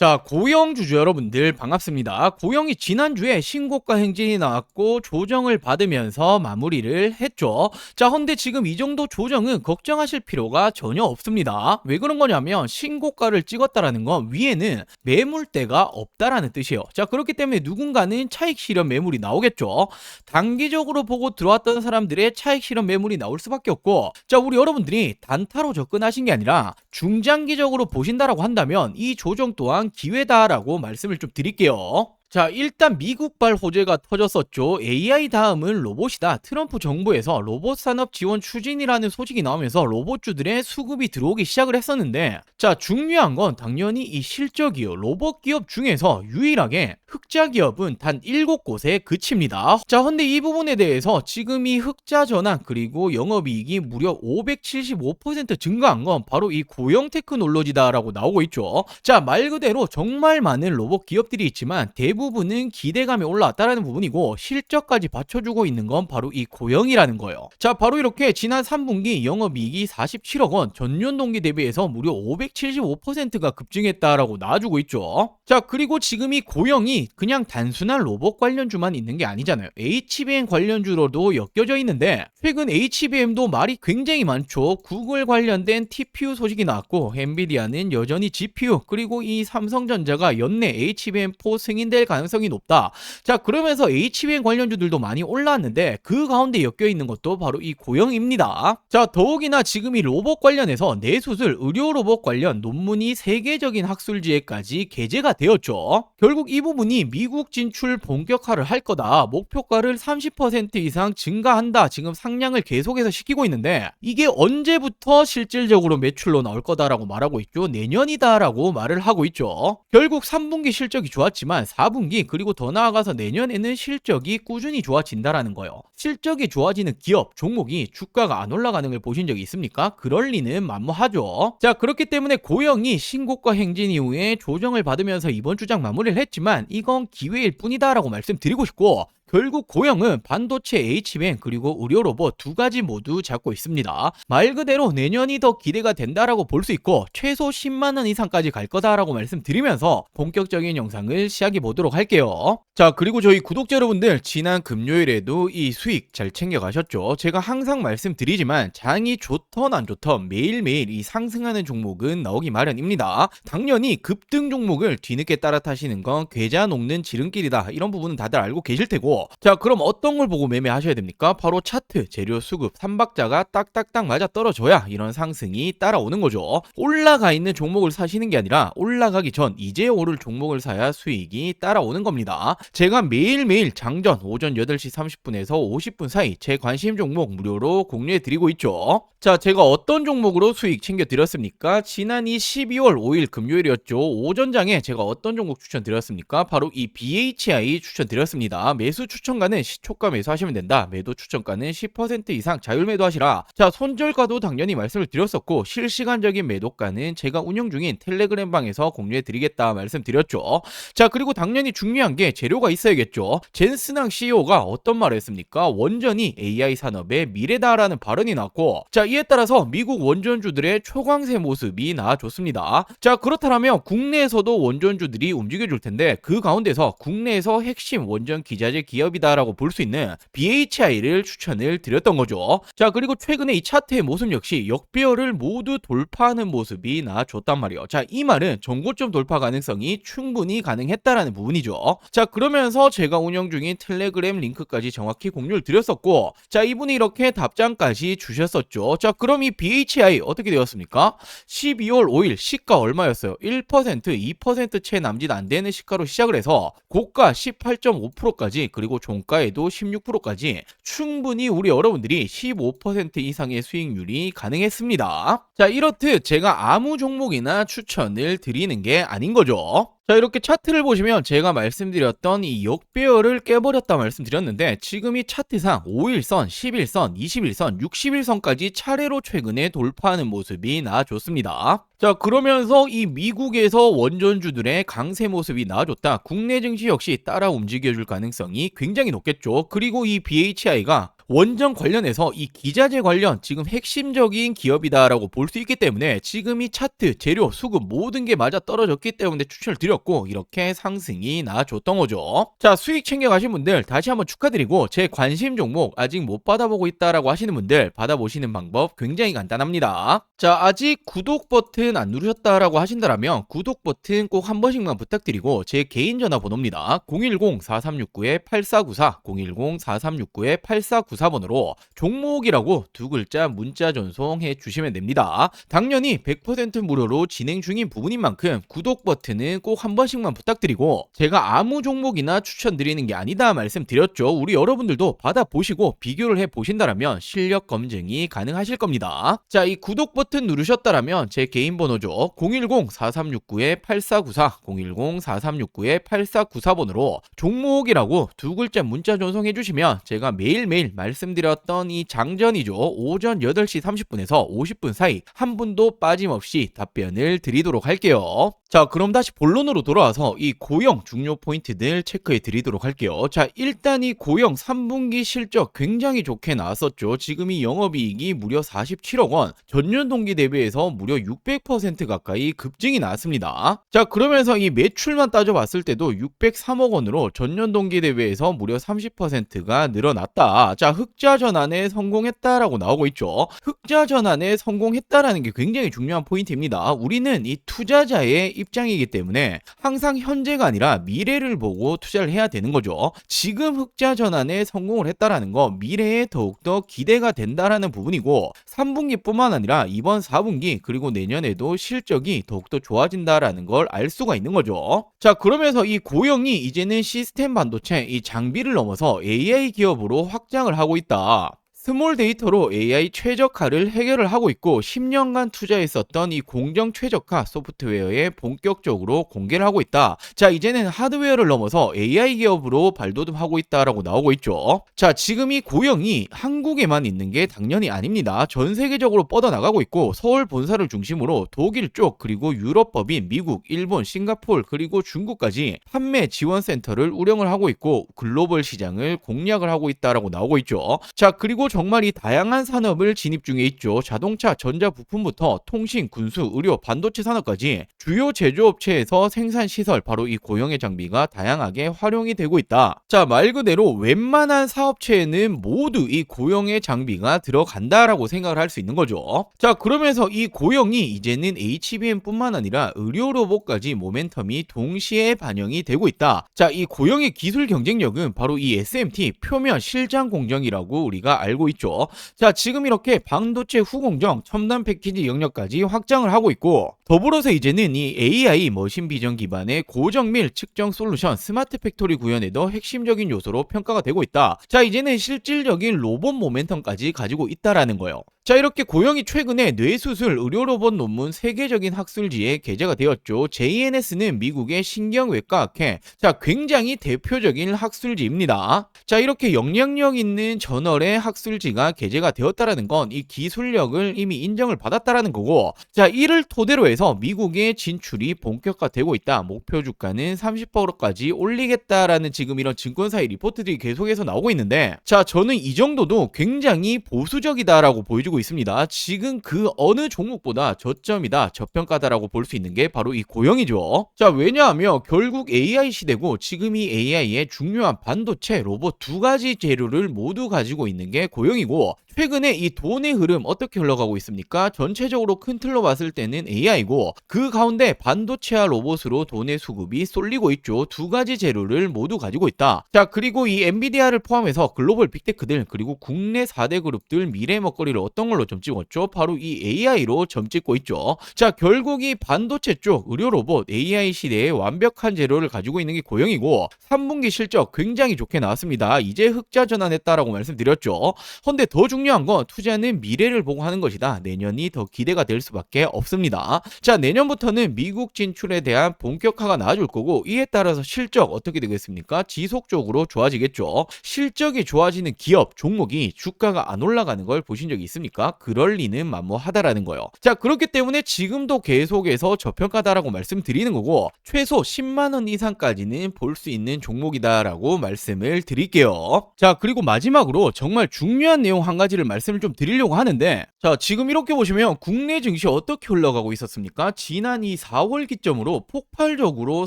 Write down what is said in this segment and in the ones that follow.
자, 고영 주주 여러분들 반갑습니다. 고영이 지난주에 신고가 행진이 나왔고 조정을 받으면서 마무리를 했죠. 자, 헌데 지금 이 정도 조정은 걱정하실 필요가 전혀 없습니다. 왜 그런 거냐면 신고가를 찍었다라는 건 위에는 매물대가 없다라는 뜻이에요. 자, 그렇기 때문에 누군가는 차익 실현 매물이 나오겠죠. 단기적으로 보고 들어왔던 사람들의 차익 실현 매물이 나올 수밖에 없고, 자, 우리 여러분들이 단타로 접근하신 게 아니라 중장기적으로 보신다라고 한다면 이 조정 또한 기회다라고 말씀을 좀 드릴게요. 자, 일단 미국발 호재가 터졌었죠. AI 다음은 로봇이다. 트럼프 정부에서 로봇 산업 지원 추진이라는 소식이 나오면서 로봇주들의 수급이 들어오기 시작을 했었는데, 자, 중요한 건 당연히 이 실적이요. 로봇 기업 중에서 유일하게 흑자 기업은 단 7곳에 그칩니다. 자, 근데 이 부분에 대해서 지금 이 흑자 전환 그리고 영업이익이 무려 575% 증가한 건 바로 이 고영 테크놀로지다라고 나오고 있죠. 자, 말 그대로 정말 많은 로봇 기업들이 있지만 대부분은 기대감이 올라왔다라는 부분이고 실적까지 받쳐주고 있는 건 바로 이 고영이라는 거예요. 자, 바로 이렇게 지난 3분기 영업이익이 47억 원, 전년 동기 대비해서 무려 575%가 급증했다라고 나와주고 있죠. 자, 그리고 지금 이 고영이 그냥 단순한 로봇 관련주만 있는 게 아니잖아요. HBM 관련주로도 엮여져 있는데 최근 HBM도 말이 굉장히 많죠. 구글 관련된 TPU 소식이 나왔고 엔비디아는 여전히 GPU 그리고 이 삼성전자가 연내 HBM4 승인될 가능성이 높다. 자, 그러면서 HBM 관련주들도 많이 올라왔는데 그 가운데 엮여 있는 것도 바로 이 고영입니다. 자, 더욱이나 지금 이 로봇 관련해서 뇌수술, 의료 로봇 관련 논문이 세계적인 학술지에까지 게재가 되었죠. 결국 이 부분이 미국 진출 본격화를 할 거다. 목표가를 30% 이상 증가한다. 지금 상향을 계속해서 시키고 있는데 이게 언제부터 실질적으로 매출로 나올 거다라고 말하고 있죠. 내년이다라고 말을 하고 있죠. 결국 3분기 실적이 좋았지만 4분기 그리고 더 나아가서 내년에는 실적이 꾸준히 좋아진다라는 거예요. 실적이 좋아지는 기업, 종목이 주가가 안 올라가는 걸 보신 적이 있습니까? 그럴 리는 만무하죠. 자, 그렇기 때문에 고영이 신고가 행진 이후에 조정을 받으면서 이번 주장 마무리를 했지만 이건 기회일 뿐이다라고 말씀드리고 싶고, 결국 고영은 반도체 HBM 그리고 의료 로봇 두 가지 모두 잡고 있습니다. 말 그대로 내년이 더 기대가 된다라고 볼 수 있고 최소 10만 원 이상까지 갈 거다라고 말씀드리면서 본격적인 영상을 시작해 보도록 할게요. 자, 그리고 저희 구독자 여러분들 지난 금요일에도 이 수익 잘 챙겨 가셨죠? 제가 항상 말씀드리지만 장이 좋던 안 좋던 매일매일 이 상승하는 종목은 나오기 마련입니다. 당연히 급등 종목을 뒤늦게 따라 타시는 건 계좌 녹는 지름길이다. 이런 부분은 다들 알고 계실 테고, 자, 그럼 어떤 걸 보고 매매하셔야 됩니까? 바로 차트, 재료 수급, 삼박자가 딱딱딱 맞아 떨어져야 이런 상승이 따라오는 거죠. 올라가 있는 종목을 사시는 게 아니라 올라가기 전 이제 오를 종목을 사야 수익이 따라오는 겁니다. 제가 매일매일 장전 오전 8시 30분에서 50분 사이 제 관심 종목 무료로 공유해 드리고 있죠. 자, 제가 어떤 종목으로 수익 챙겨 드렸습니까? 지난 이 12월 5일 금요일이었죠. 오전장에 제가 어떤 종목 추천드렸습니까? 바로 이 BHI 추천드렸습니다. 매수 추천가는 시초가 매수하시면 된다. 매도 추천가는 10% 이상 자율 매도하시라. 자, 손절가도 당연히 말씀을 드렸었고 실시간적인 매도가는 제가 운영 중인 텔레그램 방에서 공유해 드리겠다 말씀드렸죠. 자, 그리고 당연히 중요한 게 재료가 있어야겠죠. 젠스낭 CEO가 어떤 말을 했습니까? 원전이 AI 산업의 미래다라는 발언이 나왔고, 자, 이에 따라서 미국 원전주들의 초강세 모습이 나와줬습니다. 자, 그렇다면 국내에서도 원전주들이 움직여줄 텐데 그 가운데서 국내에서 핵심 원전 기자재 기업이다라고 볼 수 있는 BHI를 추천을 드렸던 거죠. 자, 그리고 최근에 이 차트의 모습 역시 역배열을 모두 돌파하는 모습이 나와줬단 말이에요. 자, 이 말은 전고점 돌파 가능성이 충분히 가능했다라는 부분이죠. 자, 그러면서 제가 운영 중인 텔레그램 링크까지 정확히 공유를 드렸었고, 자, 이분이 이렇게 답장까지 주셨었죠. 자, 그럼 이 BHI 어떻게 되었습니까? 12월 5일 시가 얼마였어요? 1%, 2% 채 남짓 안 되는 시가로 시작을 해서 고가 18.5%까지 그리고 종가에도 16%까지 충분히 우리 여러분들이 15% 이상의 수익률이 가능했습니다. 자, 이렇듯 제가 아무 종목이나 추천을 드리는 게 아닌 거죠. 자, 이렇게 차트를 보시면 제가 말씀드렸던 이 역배열을 깨버렸다 말씀드렸는데 지금 이 차트상 5일선, 11선, 21선, 60일선까지 차례로 최근에 돌파하는 모습이 나와줬습니다. 자, 그러면서 이 미국에서 원전주들의 강세 모습이 나와줬다. 국내 증시 역시 따라 움직여줄 가능성이 굉장히 높겠죠. 그리고 이 BHI가 원전 관련해서 이 기자재 관련 지금 핵심적인 기업이다라고 볼 수 있기 때문에 지금 이 차트, 재료, 수급 모든 게 맞아 떨어졌기 때문에 추천을 드렸고 이렇게 상승이 나줬던 거죠. 자, 수익 챙겨가신 분들 다시 한번 축하드리고 제 관심 종목 아직 못 받아보고 있다라고 하시는 분들 받아보시는 방법 굉장히 간단합니다. 자, 아직 구독 버튼 안 누르셨다라고 하신다면 구독 버튼 꼭 한 번씩만 부탁드리고 제 개인 전화번호입니다. 010-4369-8494 010-4369-8494번으로 종목이라고 두 글자 문자 전송해 주시면 됩니다. 당연히 100% 무료로 진행 중인 부분인 만큼 구독 버튼은 꼭 한 번씩만 부탁드리고 제가 아무 종목이나 추천드리는 게 아니다 말씀드렸죠. 우리 여러분들도 받아보시고 비교를 해보신다면 실력 검증이 가능하실 겁니다. 자, 이 구독 버튼 누르셨다면 제 개인 번호죠. 010-4369-8494 010-4369-8494번으로 종목이라고 두 글자 문자 전송해 주시면 제가 매일매일 말씀드렸던 이 장전이죠. 오전 8시 30분에서 50분 사이 한 분도 빠짐없이 답변을 드리도록 할게요. 자, 그럼 다시 본론으로 돌아와서 이 고영 중요 포인트들 체크해 드리도록 할게요. 자, 일단 이 고영 3분기 실적 굉장히 좋게 나왔었죠. 지금 이 영업이익이 무려 47억 원, 전년 동기 대비해서 무려 600% 가까이 급증이 나왔습니다. 자, 그러면서 이 매출만 따져봤을 때도 603억 원으로 전년 동기 대비해서 무려 30%가 늘어났다. 자, 흑자 전환에 성공했다라고 나오고 있죠. 흑자 전환에 성공했다라는 게 굉장히 중요한 포인트입니다. 우리는 이 투자자의 입장이기 때문에 항상 현재가 아니라 미래를 보고 투자를 해야 되는 거죠. 지금 흑자 전환에 성공을 했다라는 거 미래에 더욱더 기대가 된다라는 부분이고 3분기뿐만 아니라 이번 4분기 그리고 내년에도 실적이 더욱더 좋아진다라는 걸 알 수가 있는 거죠. 자, 그러면서 이 고영이 이제는 시스템 반도체 이 장비를 넘어서 AI 기업으로 확장을 하고 있다. 스몰 데이터로 AI 최적화를 해결을 하고 있고 10년간 투자했었던 이 공정 최적화 소프트웨어에 본격적으로 공개를 하고 있다. 자, 이제는 하드웨어를 넘어서 AI 기업으로 발돋움하고 있다라고 나오고 있죠. 자, 지금 이 고영이 한국에만 있는 게 당연히 아닙니다. 전 세계적으로 뻗어나가고 있고 서울 본사를 중심으로 독일 쪽 그리고 유럽 법인 미국, 일본, 싱가포르 그리고 중국까지 판매 지원 센터를 운영을 하고 있고 글로벌 시장을 공략을 하고 있다라고 나오고 있죠. 자, 그리고 정말 이 다양한 산업을 진입 중에 있죠. 자동차, 전자 부품부터 통신, 군수, 의료, 반도체 산업까지 주요 제조업체에서 생산 시설 바로 이 고영의 장비가 다양하게 활용이 되고 있다. 자, 말 그대로 웬만한 사업체에는 모두 이 고영의 장비가 들어간다라고 생각을 할 수 있는 거죠. 자, 그러면서 이 고영이 이제는 HBM뿐만 아니라 의료 로봇까지 모멘텀이 동시에 반영이 되고 있다. 자, 이 고영의 기술 경쟁력은 바로 이 SMT 표면 실장 공정이라고 우리가 알고 있죠. 자, 지금 이렇게 반도체 후공정, 첨단 패키지 영역까지 확장을 하고 있고 더불어서 이제는 이 AI 머신 비전 기반의 고정밀 측정 솔루션 스마트 팩토리 구현에도 핵심적인 요소로 평가가 되고 있다. 자, 이제는 실질적인 로봇 모멘텀까지 가지고 있다라는 거예요. 자, 이렇게 고영이 최근에 뇌수술 의료로봇 논문 세계적인 학술지에 게재가 되었죠. JNS는 미국의 신경외과학회. 자, 굉장히 대표적인 학술지입니다. 자, 이렇게 영향력 있는 저널의 학술지가 게재가 되었다라는 건 이 기술력을 이미 인정을 받았다라는 거고, 자, 이를 토대로 해서 미국의 진출이 본격화되고 있다. 목표 주가는 30%까지 올리겠다라는 지금 이런 증권사의 리포트들이 계속해서 나오고 있는데, 자, 저는 이 정도도 굉장히 보수적이다라고 보여주고 있습니다. 지금 그 어느 종목보다 저점이다, 저평가다라고 볼 수 있는 게 바로 이 고영이죠. 자, 왜냐하면 결국 AI 시대고 지금 이 AI의 중요한 반도체, 로봇 두 가지 재료를 모두 가지고 있는 게 고영이고, 최근에 이 돈의 흐름 어떻게 흘러가고 있습니까? 전체적으로 큰 틀로 봤을 때는 AI고 그 가운데 반도체와 로봇으로 돈의 수급이 쏠리고 있죠. 두 가지 재료를 모두 가지고 있다. 자, 그리고 이 엔비디아를 포함해서 글로벌 빅테크들 그리고 국내 4대 그룹들 미래 먹거리를 어떤 걸로 점 찍었죠? 바로 이 AI로 점 찍고 있죠. 자, 결국 이 반도체 쪽 의료 로봇 AI 시대에 완벽한 재료를 가지고 있는 게 고영이고 3분기 실적 굉장히 좋게 나왔습니다. 이제 흑자 전환했다라고 말씀드렸죠. 근데 더 중요한 중요한 건 투자는 미래를 보고 하는 것이다. 내년이 더 기대가 될 수밖에 없습니다. 자, 내년부터는 미국 진출에 대한 본격화가 나아질 거고 이에 따라서 실적 어떻게 되겠습니까? 지속적으로 좋아지겠죠. 실적이 좋아지는 기업, 종목이 주가가 안 올라가는 걸 보신 적이 있습니까? 그럴 리는 만무하다라는 거예요. 자, 그렇기 때문에 지금도 계속해서 저평가다라고 말씀드리는 거고 최소 10만 원 이상까지는 볼 수 있는 종목이다라고 말씀을 드릴게요. 자, 그리고 마지막으로 정말 중요한 내용 한 가지를 말씀을 좀 드리려고 하는데, 자, 지금 이렇게 보시면 국내 증시 어떻게 흘러가고 있었습니까? 지난 이 4월 기점으로 폭발적으로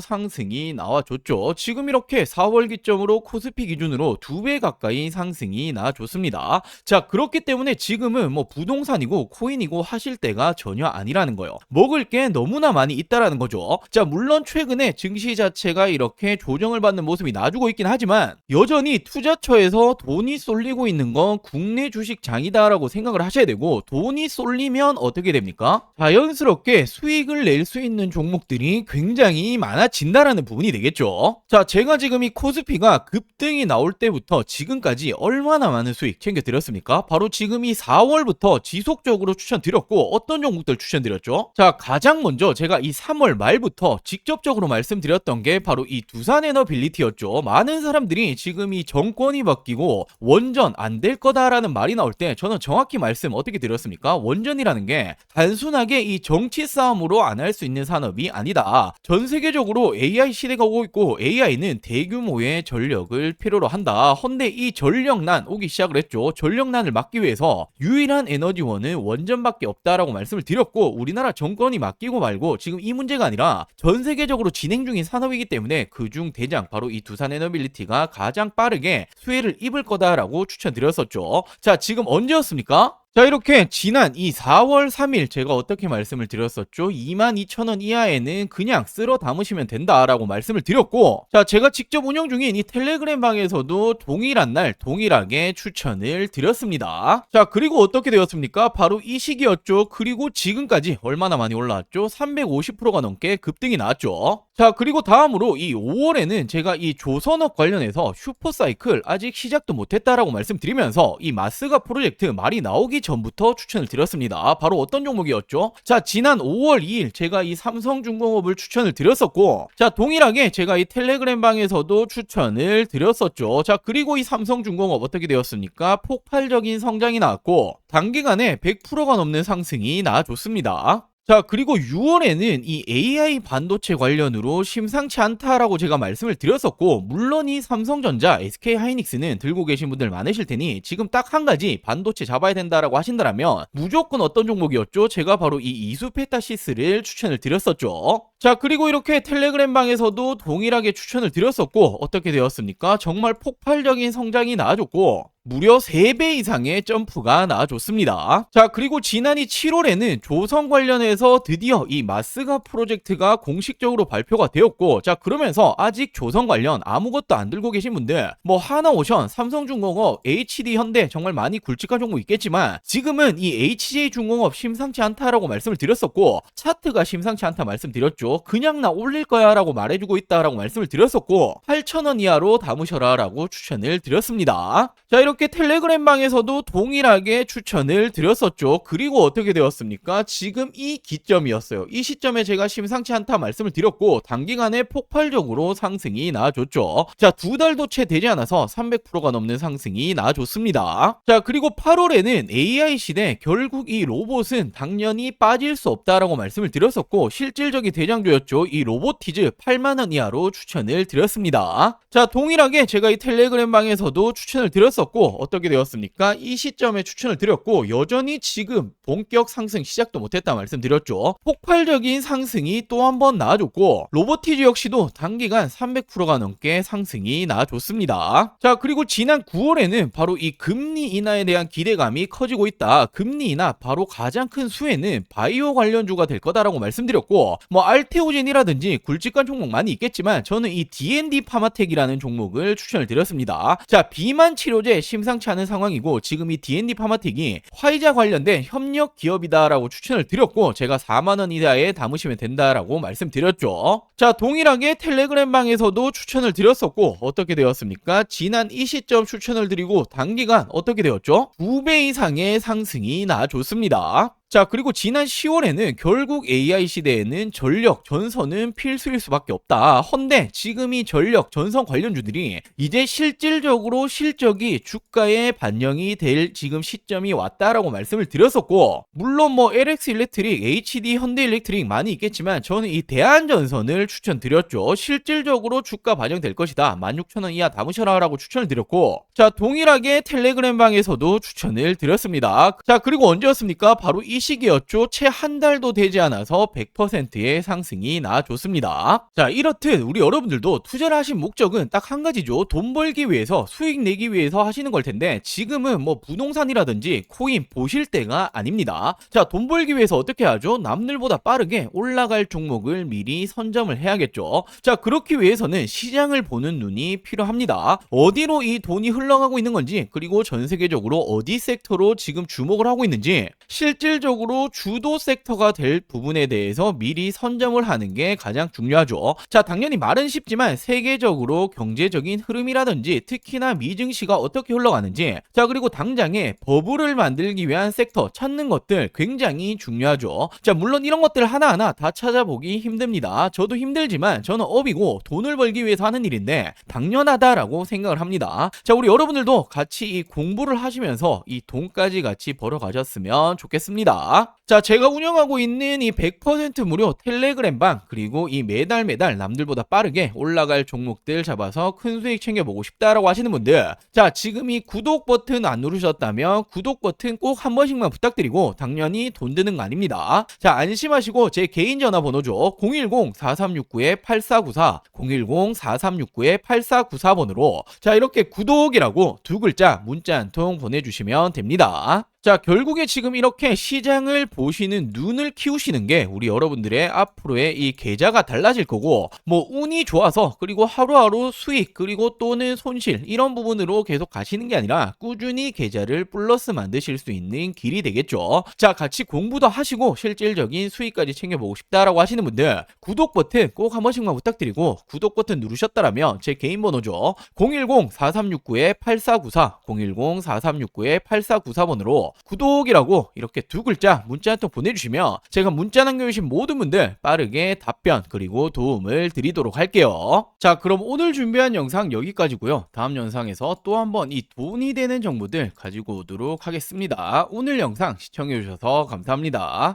상승이 나와줬죠. 지금 이렇게 4월 기점으로 코스피 기준으로 2배 가까이 상승이 나와줬습니다. 자, 그렇기 때문에 지금은 뭐 부동산이고 코인이고 하실 때가 전혀 아니라는 거예요. 먹을 게 너무나 많이 있다라는 거죠. 자, 물론 최근에 증시 자체가 이렇게 조정을 받는 모습이 나주고 있긴 하지만 여전히 투자처에서 돈이 쏠리고 있는 건 국내 주식장이다라고 생각을 하셔야 되고, 돈이 쏠리면 어떻게 됩니까? 자연스럽게 수익을 낼 수 있는 종목들이 굉장히 많아진다라는 부분이 되겠죠. 자, 제가 지금 이 코스피가 급등이 나올 때부터 지금까지 얼마나 많은 수익 챙겨드렸습니까? 바로 지금 이 4월부터 지속적으로 추천드렸고, 어떤 종목들 추천드렸죠? 자, 가장 먼저 제가 이 3월 말부터 직접적으로 말씀드렸던 게 바로 이 두산에너빌리티였죠. 많은 사람들이 지금 이 정권이 바뀌고 원전 안 될 거다라는 말이 나올 때 저는 정확히 말씀 어떻게 드렸습니까? 원전이라는 게 단순하게 이 정치 싸움으로 안 할 수 있는 산업이 아니다. 전 세계적으로 AI 시대가 오고 있고 AI는 대규모의 전력을 필요로 한다. 헌데 이 전력난 오기 시작을 했죠. 전력난을 막기 위해서 유일한 에너지원은 원전밖에 없다라고 말씀을 드렸고, 우리나라 정권이 맡기고 말고 지금 이 문제가 아니라 전 세계적으로 진행 중인 산업이기 때문에 그중 대장 바로 이 두산에너빌리티가 가장 빠르게 수혜를 입을 거다라고 추천드렸었죠. 자, 지금 언제였습니까? 자, 이렇게 지난 이 4월 3일 제가 어떻게 말씀을 드렸었죠? 22,000원 이하에는 그냥 쓸어 담으시면 된다라고 말씀을 드렸고, 자, 제가 직접 운영 중인 이 텔레그램 방에서도 동일한 날 동일하게 추천을 드렸습니다. 자, 그리고 어떻게 되었습니까? 바로 이 시기였죠. 그리고 지금까지 얼마나 많이 올라왔죠? 350%가 넘게 급등이 나왔죠. 자, 그리고 다음으로 이 5월에는 제가 이 조선업 관련해서 슈퍼사이클 아직 시작도 못했다라고 말씀드리면서 이 마스가 프로젝트 말이 나오기 전부터 추천을 드렸습니다. 바로 어떤 종목이었죠? 자, 지난 5월 2일 제가 이 삼성중공업을 추천을 드렸었고, 자, 동일하게 제가 이 텔레그램 방에서도 추천을 드렸었죠. 자, 그리고 이 삼성중공업 어떻게 되었습니까? 폭발적인 성장이 나왔고 단기간에 100%가 넘는 상승이 나와줬습니다. 자, 그리고 6월에는 이 AI 반도체 관련으로 심상치 않다라고 제가 말씀을 드렸었고, 물론 이 삼성전자, SK하이닉스는 들고 계신 분들 많으실 테니 지금 딱 한 가지 반도체 잡아야 된다라고 하신다면 무조건 어떤 종목이었죠? 제가 바로 이 이수페타시스를 추천을 드렸었죠. 자, 그리고 이렇게 텔레그램 방에서도 동일하게 추천을 드렸었고 어떻게 되었습니까? 정말 폭발적인 성장이 나와줬고 무려 3배 이상의 점프가 나와줬습니다. 자, 그리고 지난 이 7월에는 조선 관련해서 드디어 이 마스가 프로젝트가 공식적으로 발표가 되었고, 자, 그러면서 아직 조선 관련 아무것도 안 들고 계신 분들 뭐 하나오션, 삼성중공업, HD현대 정말 많이 굵직한 종목 있겠지만 지금은 이 HJ중공업 심상치 않다라고 말씀을 드렸었고, 차트가 심상치 않다 말씀드렸죠. 그냥 나 올릴 거야 라고 말해주고 있다라고 말씀을 드렸었고 8,000원 이하로 담으셔라 라고 추천을 드렸습니다. 자, 이렇게 텔레그램 방에서도 동일하게 추천을 드렸었죠. 그리고 어떻게 되었습니까? 지금 이 기점이었어요. 이 시점에 제가 심상치 않다 말씀을 드렸고 단기간에 폭발적으로 상승이 나와줬죠. 자, 2달도 채 되지 않아서 300%가 넘는 상승이 나와줬습니다. 자, 그리고 8월에는 AI 시대 결국 이 로봇은 당연히 빠질 수 없다라고 말씀을 드렸었고 실질적인 대장주였죠. 이 로보티즈 8만원 이하로 추천을 드렸습니다. 자, 동일하게 제가 이 텔레그램 방에서도 추천을 드렸었고 어떻게 되었습니까? 이 시점에 추천을 드렸고 여전히 지금 본격 상승 시작도 못했다 말씀드렸죠. 폭발적인 상승이 또 한 번 나와줬고 로보티즈 역시도 단기간 300%가 넘게 상승이 나와줬습니다. 자, 그리고 지난 9월에는 바로 이 금리 인하에 대한 기대감이 커지고 있다. 금리 인하 바로 가장 큰 수혜는 바이오 관련주가 될 거다라고 말씀드렸고 뭐 알테오젠이라든지 굵직한 종목 많이 있겠지만 저는 이 D&D 파마텍이라는 종목을 추천을 드렸습니다. 자, 비만 치료제 심상치 않은 상황이고 지금 이 D&D 파마틱이 화이자 관련된 협력 기업이다라고 추천을 드렸고 제가 4만 원 이하에 담으시면 된다라고 말씀드렸죠. 자, 동일하게 텔레그램 방에서도 추천을 드렸었고 어떻게 되었습니까? 지난 이 시점 추천을 드리고 단기간 어떻게 되었죠? 2배 이상의 상승이 나줬습니다. 자, 그리고 지난 10월에는 결국 AI 시대에는 전력, 전선은 필수일 수밖에 없다. 헌데 지금 이 전력, 전선 관련주들이 이제 실질적으로 실적이 주가에 반영이 될 지금 시점이 왔다라고 말씀을 드렸었고, 물론 뭐 LX 일렉트릭, HD 현대 일렉트릭 많이 있겠지만 저는 이 대한전선을 추천드렸죠. 실질적으로 주가 반영될 것이다. 16,000원 이하 담으셔라 라고 추천을 드렸고, 자, 동일하게 텔레그램 방에서도 추천을 드렸습니다. 자, 그리고 언제였습니까? 바로 이 시기였죠. 채 한 달도 되지 않아서 100%의 상승이 나와줬습니다. 자, 이렇듯 우리 여러분들도 투자를 하신 목적은 딱 한 가지죠. 돈 벌기 위해서, 수익 내기 위해서 하시는 걸 텐데 지금은 뭐 부동산이라든지 코인 보실 때가 아닙니다. 자, 돈 벌기 위해서 어떻게 하죠? 남들보다 빠르게 올라갈 종목을 미리 선점을 해야겠죠. 자, 그렇기 위해서는 시장을 보는 눈이 필요합니다. 어디로 이 돈이 흘러가고 있는 건지, 그리고 전 세계적으로 어디 섹터로 지금 주목을 하고 있는지, 실질적으로 주도 섹터가 될 부분에 대해서 미리 선점을 하는 게 가장 중요하죠. 자, 당연히 말은 쉽지만 세계적으로 경제적인 흐름이라든지 특히나 미증시가 어떻게 흘러가는지, 자, 그리고 당장에 버블을 만들기 위한 섹터 찾는 것들 굉장히 중요하죠. 자, 물론 이런 것들 하나하나 다 찾아보기 힘듭니다. 저도 힘들지만 저는 업이고 돈을 벌기 위해서 하는 일인데 당연하다라고 생각을 합니다. 자, 우리 여러분들도 같이 이 공부를 하시면서 이 돈까지 같이 벌어가셨으면 좋겠습니다. 자, 제가 운영하고 있는 이 100% 무료 텔레그램 방, 그리고 이 매달 남들보다 빠르게 올라갈 종목들 잡아서 큰 수익 챙겨보고 싶다라고 하시는 분들, 자, 지금 이 구독 버튼 안 누르셨다면 구독 버튼 꼭 한 번씩만 부탁드리고, 당연히 돈 드는 거 아닙니다. 자, 안심하시고 제 개인 전화번호죠. 010-4369-8494, 010-4369-8494번으로 자, 이렇게 구독이라고 두 글자 문자 한 통 보내주시면 됩니다. 자, 결국에 지금 이렇게 시장을 보시는 눈을 키우시는 게 우리 여러분들의 앞으로의 이 계좌가 달라질 거고, 뭐 운이 좋아서 그리고 하루하루 수익 그리고 또는 손실 이런 부분으로 계속 가시는 게 아니라 꾸준히 계좌를 플러스 만드실 수 있는 길이 되겠죠. 자, 같이 공부도 하시고 실질적인 수익까지 챙겨보고 싶다라고 하시는 분들, 구독 버튼 꼭 한 번씩만 부탁드리고, 구독 버튼 누르셨다라면 제 개인 번호죠. 010-4369-8494, 010-4369-8494번으로 구독이라고 이렇게 두 글자 문자 한 통 보내주시면 제가 문자 남겨주신 모든 분들 빠르게 답변 그리고 도움을 드리도록 할게요. 자, 그럼 오늘 준비한 영상 여기까지고요. 다음 영상에서 또 한번 이 돈이 되는 정보들 가지고 오도록 하겠습니다. 오늘 영상 시청해주셔서 감사합니다.